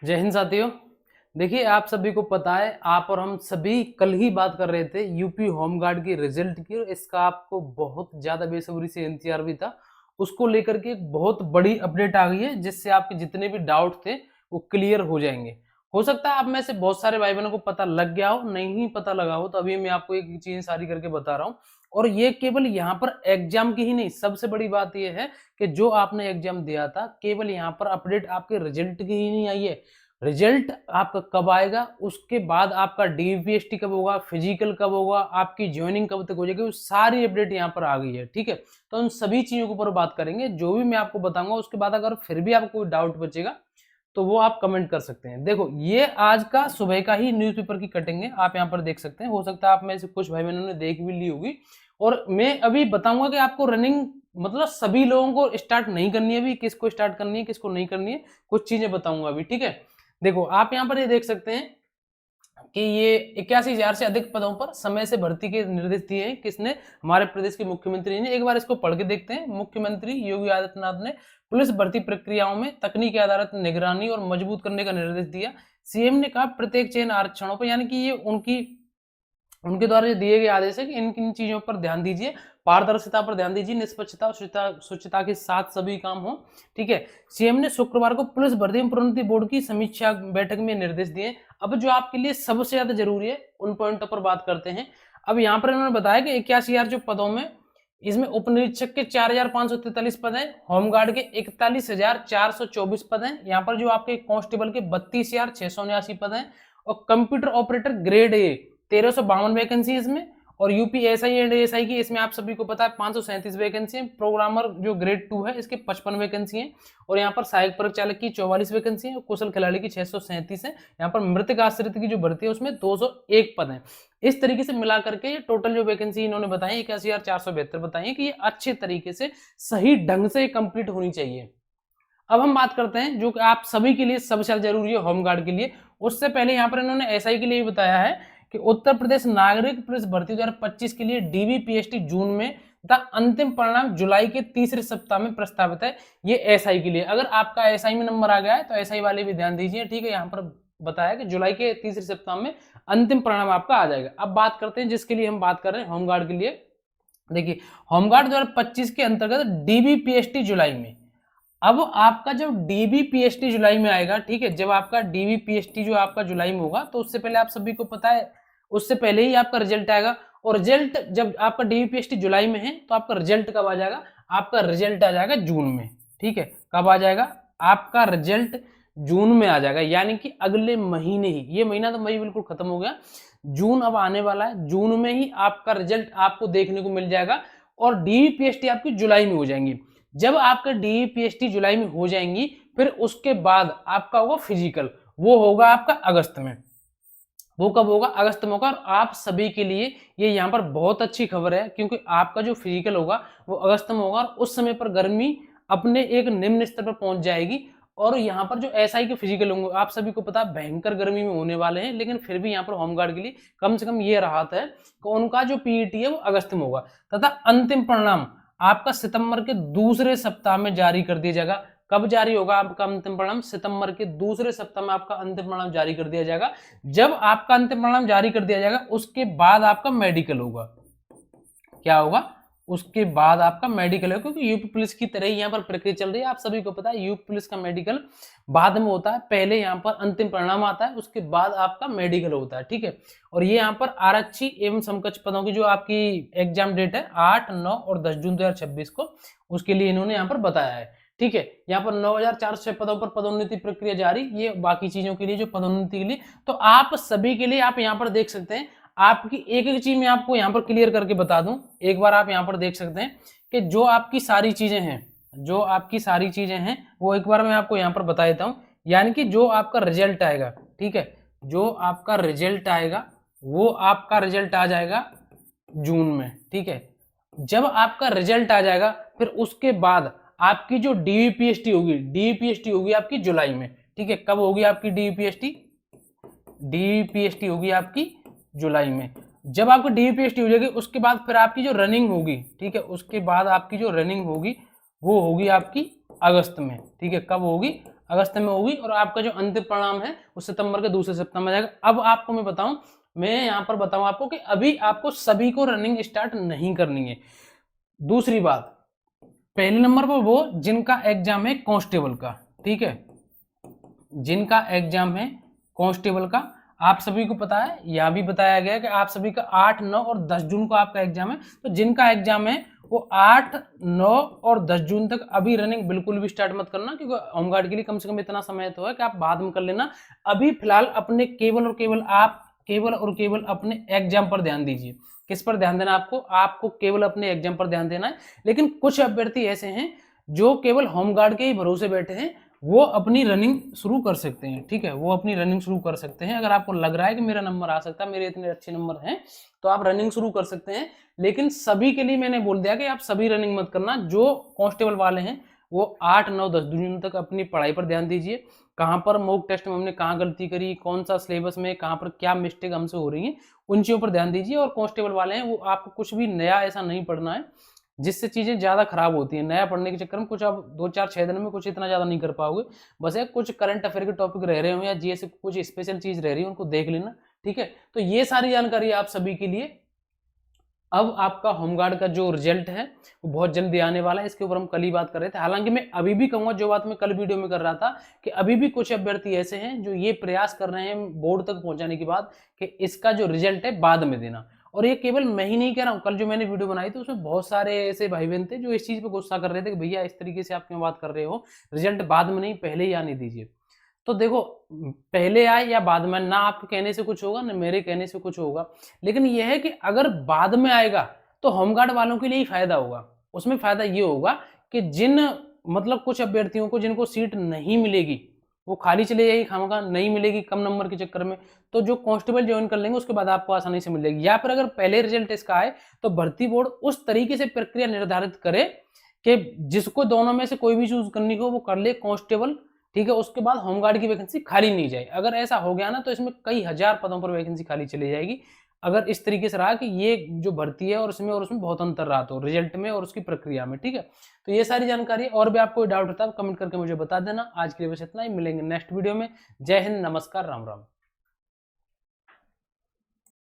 जय हिंद साथियों। देखिए, आप सभी को पता है, आप और हम सभी कल ही बात कर रहे थे यूपी होमगार्ड की रिजल्ट की, और इसका आपको बहुत ज्यादा बेसब्री से इंतजार भी था। उसको लेकर के एक बहुत बड़ी अपडेट आ गई है, जिससे आपके जितने भी डाउट थे वो क्लियर हो जाएंगे। हो सकता है आप में से बहुत सारे भाई बहनों को पता लग गया हो, नहीं पता लगा हो, तो अभी मैं आपको एक चीज सारी करके बता रहा हूँ। और ये केवल यहाँ पर एग्जाम की ही नहीं, सबसे बड़ी बात यह है कि जो आपने एग्जाम दिया था, केवल यहाँ पर अपडेट आपके रिजल्ट की ही नहीं आई है। रिजल्ट आपका कब आएगा, उसके बाद आपका डीवीपीएसटी कब होगा, फिजिकल कब होगा, आपकी ज्वाइनिंग कब तक हो जाएगी, वो सारी अपडेट यहाँ पर आ गई है। ठीक है, तो उन सभी चीजों के ऊपर बात करेंगे। जो भी मैं आपको बताऊंगा, उसके बाद अगर फिर भी आपको कोई डाउट बचेगा तो वो आप कमेंट कर सकते हैं। देखो, ये आज का सुबह का ही न्यूज़पेपर की कटिंग है, आप यहाँ पर देख सकते हैं। हो सकता है आप में से कुछ भाई बहनों ने देख भी ली होगी। और मैं अभी बताऊंगा कि आपको रनिंग मतलब सभी लोगों को स्टार्ट नहीं करनी है, अभी किसको स्टार्ट करनी है किसको नहीं करनी है, कुछ चीजें बताऊंगा अभी। ठीक है, देखो आप यहाँ पर ये देख सकते हैं कि ये 81,000 से अधिक पदों पर समय से भर्ती के निर्देश दिए हैं। किसने? हमारे प्रदेश के मुख्यमंत्री ने। एक बार इसको पढ़ के देखते हैं। मुख्यमंत्री योगी आदित्यनाथ ने पुलिस भर्ती प्रक्रियाओं में तकनीकी आधारित निगरानी और मजबूत करने का निर्देश दिया। सीएम ने कहा प्रत्येक चयन आरक्षणों पर, यानी कि ये उनके द्वारा जो दिए गए आदेश है कि इन किन चीजों पर ध्यान दीजिए, पारदर्शिता पर ध्यान दीजिए, निष्पक्षता और शुचिता के साथ सभी काम हो। ठीक है, सीएम ने शुक्रवार को पुलिस भर्ती एवं प्रोन्नति बोर्ड की समीक्षा बैठक में निर्देश दिए। अब जो आपके लिए सबसे ज्यादा जरूरी है, उन पॉइंटों पर बात करते हैं। अब यहाँ पर इन्होंने बताया कि 81,000 जो पदों में, इसमें उप निरीक्षक के 4,543 पद हैं, होमगार्ड के 41,424 पद हैं, यहाँ पर जो आपके कांस्टेबल के 32,679 पद हैं, और computer operator grade A 1352 vacancy इसमें, और यूपी एसआई एंड एसआई की इसमें आप सभी को पता है 537 वैकेंसी है। प्रोग्रामर जो ग्रेड 2 है इसके 55 वैकेंसी है, और यहाँ पर सहायक परिचालक की 44 वैकेंसी है, और कुशल खिलाड़ी की 637 है। यहाँ पर मृतक आश्रित की जो भर्ती है उसमें 201 पद है। इस तरीके से मिला करके टोटल जो वैकेंसी इन्होंने बताई 81,472 बताई है, कि ये अच्छे तरीके से सही ढंग से कंप्लीट होनी चाहिए। अब हम बात करते हैं जो कि आप सभी के लिए सबसे जरूरी है होमगार्ड के लिए। उससे पहले यहाँ पर इन्होंने एसआई के लिए बताया है कि उत्तर प्रदेश नागरिक पुलिस भर्ती 2025 के लिए डीवीपीएसटी जून में तथा अंतिम परिणाम जुलाई के तीसरे सप्ताह में प्रस्तावित है। ये एसआई के लिए। अगर आपका एसआई में नंबर आ गया है तो एसआई वाले भी ध्यान दीजिए। ठीक है, यहाँ पर बताया कि जुलाई के तीसरे सप्ताह में अंतिम परिणाम आपका आ जाएगा। अब बात करते हैं जिसके लिए हम बात कर रहे हैं, होमगार्ड के लिए। देखिए, होमगार्ड 2025 के अंतर्गत डीबीपीएसटी जुलाई में। अब आपका जब डीबीपीएसटी जुलाई में आएगा, ठीक है, जब आपका डीबीपीएसटी जो आपका जुलाई में होगा, तो उससे पहले आप सभी को पता है, उससे पहले ही आपका रिजल्ट आएगा। और रिजल्ट जब आपका डीबीपीएसटी जुलाई में है, तो आपका रिजल्ट कब आ जाएगा? आपका रिजल्ट आ जाएगा जून में। ठीक है, कब आ जाएगा? आपका रिजल्ट जून में आ जाएगा, यानी कि अगले महीने ही। ये महीना तो मई बिल्कुल खत्म हो गया, जून अब आने वाला है। जून में ही आपका रिजल्ट आपको देखने को मिल जाएगा, और डीबीपीएसटी आपकी जुलाई में हो जाएंगी। जब आपका डीपीएसटी जुलाई में हो जाएंगी, फिर उसके बाद आपका होगा फिजिकल, वो होगा आपका अगस्त में। वो कब होगा? अगस्त में होगा। और आप सभी के लिए ये यहाँ पर बहुत अच्छी खबर है, क्योंकि आपका जो फिजिकल होगा वो अगस्त में होगा, और उस समय पर गर्मी अपने एक निम्न स्तर पर पहुंच जाएगी। और यहाँ पर जो एसआई के फिजिकल होंगे, आप सभी को पता है भयंकर गर्मी में होने वाले हैं, लेकिन फिर भी यहाँ पर होमगार्ड के लिए कम से कम ये राहत है कि उनका जो पीईटी है वो अगस्त में होगा, तथा अंतिम परिणाम आपका सितंबर के दूसरे सप्ताह में जारी कर दिया जाएगा। कब जारी होगा आपका अंतिम परिणाम? सितंबर के दूसरे सप्ताह में आपका अंतिम परिणाम जारी कर दिया जाएगा। जब आपका अंतिम परिणाम जारी कर दिया जाएगा, उसके बाद आपका मेडिकल होगा। क्या होगा? उसके बाद आपका मेडिकल है, क्योंकि यूपी पुलिस की तरह ही यहाँ पर प्रक्रिया चल रही है। आप सभी को पता है यूपी पुलिस का मेडिकल बाद में होता है, पहले यहाँ पर अंतिम परिणाम आता है, उसके बाद आपका मेडिकल होता है। ठीक है, और ये यहाँ पर आरक्षी एवं समकक्ष पदों की जो आपकी एग्जाम डेट है 8, 9 और 10 जून 2026 को, उसके लिए इन्होंने यहाँ पर बताया है। ठीक है, यहाँ पर 9,406 पदों पर पदोन्नति प्रक्रिया जारी, ये बाकी चीजों के लिए जो पदोन्नति के लिए। तो आप सभी के लिए आप यहाँ पर देख सकते हैं, आपकी एक एक चीज मैं आपको यहाँ पर क्लियर करके बता दूं। एक बार आप यहाँ पर देख सकते हैं कि जो आपकी सारी चीजें हैं, जो आपकी सारी चीजें हैं वो एक बार मैं आपको यहाँ पर बता देता हूँ। यानी कि जो आपका रिजल्ट आएगा, ठीक है, जो आपका रिजल्ट आएगा वो आपका रिजल्ट आ जाएगा जून में। ठीक है, जब आपका रिजल्ट आ जाएगा, फिर उसके बाद आपकी जो डीवीपीएसटी होगी, डीवीपीएसटी होगी आपकी जुलाई में। ठीक है, कब होगी आपकी डीवीपीएसटी? डीवीपीएसटी होगी आपकी जुलाई में। जब आपको डीवीपीएसटी हो जाएगी, उसके बाद फिर आपकी जो रनिंग होगी, ठीक है, उसके बाद आपकी जो रनिंग होगी वो होगी आपकी अगस्त में। ठीक है, कब होगी? अगस्त में होगी और आपका जो अंतिम परिणाम है वो सितंबर के दूसरे सप्ताह में जाएगा। अब आपको मैं बताऊं, मैं यहाँ पर बताऊं आपको कि अभी आपको सभी को रनिंग स्टार्ट नहीं करनी है। दूसरी बात, पहले नंबर पर वो जिनका एग्जाम है कांस्टेबल का, ठीक है, जिनका एग्जाम है कांस्टेबल का, आप सभी को पता है, यह भी बताया गया कि आप सभी का 8, 9 और 10 जून को आपका एग्जाम है। तो जिनका एग्जाम है वो 8, 9 और 10 जून तक अभी रनिंग बिल्कुल भी स्टार्ट मत करना, क्योंकि होमगार्ड के लिए कम से कम इतना समय तो है कि आप बाद में कर लेना। अभी फिलहाल अपने केवल और केवल अपने एग्जाम पर ध्यान दीजिए। किस पर ध्यान देना आपको? आपको केवल अपने एग्जाम पर ध्यान देना है। लेकिन कुछ अभ्यर्थी ऐसे हैं जो केवल होमगार्ड के ही भरोसे बैठे हैं, वो अपनी रनिंग शुरू कर सकते हैं, ठीक है, वो अपनी रनिंग शुरू कर सकते हैं। अगर आपको लग रहा है कि मेरा नंबर आ सकता है, मेरे इतने अच्छे नंबर हैं, तो आप रनिंग शुरू कर सकते हैं। लेकिन सभी के लिए मैंने बोल दिया कि आप सभी रनिंग मत करना। जो कांस्टेबल वाले हैं वो 8, 9, 10 जून तक अपनी पढ़ाई पर ध्यान दीजिए। कहाँ पर मॉक टेस्ट में हमने कहाँ गलती करी, कौन सा सिलेबस में कहाँ पर क्या मिस्टेक हमसे हो रही है, उन चीज़ों पर ध्यान दीजिए। और कांस्टेबल वाले हैं वो आपको कुछ भी नया ऐसा नहीं पढ़ना है जिससे चीज़ें ज़्यादा खराब होती हैं। नया पढ़ने के चक्कर में कुछ आप 2, 4, 6 दिन में कुछ इतना ज़्यादा नहीं कर पाओगे। बस एक कुछ करंट अफेयर के टॉपिक रह रहे हो या जीएस कुछ स्पेशल चीज़ रह रही है, उनको देख लेना, ठीक है। तो ये सारी जानकारी आप सभी के लिए। अब आपका होमगार्ड का जो रिजल्ट है वो बहुत जल्दी आने वाला है, इसके ऊपर हम कल ही बात कर रहे थे। हालांकि मैं अभी भी कहूँगा जो बात मैं कल वीडियो में कर रहा था कि अभी भी कुछ अभ्यर्थी ऐसे हैं जो ये प्रयास कर रहे हैं बोर्ड तक पहुंचाने के बाद कि इसका जो रिजल्ट है बाद में देना। और ये केवल मैं ही नहीं कह रहा हूँ, कल जो मैंने वीडियो बनाई थी उसमें बहुत सारे ऐसे भाई बहन थे जो इस चीज़ पे गुस्सा कर रहे थे कि भैया इस तरीके से आप क्यों बात कर रहे हो, रिजल्ट बाद में नहीं पहले ही आने दीजिए। तो देखो, पहले आए या बाद में, ना आपके कहने से कुछ होगा ना मेरे कहने से कुछ होगा। लेकिन यह है कि अगर बाद में आएगा तो होमगार्ड वालों के लिए ही फायदा होगा। उसमें फायदा ये होगा कि जिन मतलब कुछ अभ्यर्थियों को जिनको सीट नहीं मिलेगी वो खाली चले जाएगी, खामखा नहीं मिलेगी कम नंबर के चक्कर में, तो जो कांस्टेबल ज्वाइन कर लेंगे उसके बाद आपको आसानी से मिल जाएगी। या फिर अगर पहले रिजल्ट इसका आए तो भर्ती बोर्ड उस तरीके से प्रक्रिया निर्धारित करे कि जिसको दोनों में से कोई भी चूज करनी हो वो कर ले कांस्टेबल, ठीक है। उसके बाद होमगार्ड की वैकेंसी खाली नहीं जाए। अगर ऐसा हो गया ना तो इसमें कई हजार पदों पर वैकेंसी खाली चली जाएगी, अगर इस तरीके से रहा कि ये जो भर्ती है और उसमें बहुत अंतर रहा तो रिजल्ट में और उसकी प्रक्रिया में, ठीक है। तो ये सारी जानकारी, और भी आपको डाउट होता है कमेंट करके मुझे बता देना। आज के लिए बस इतना ही, मिलेंगे नेक्स्ट वीडियो में। जय हिंद, नमस्कार, राम राम।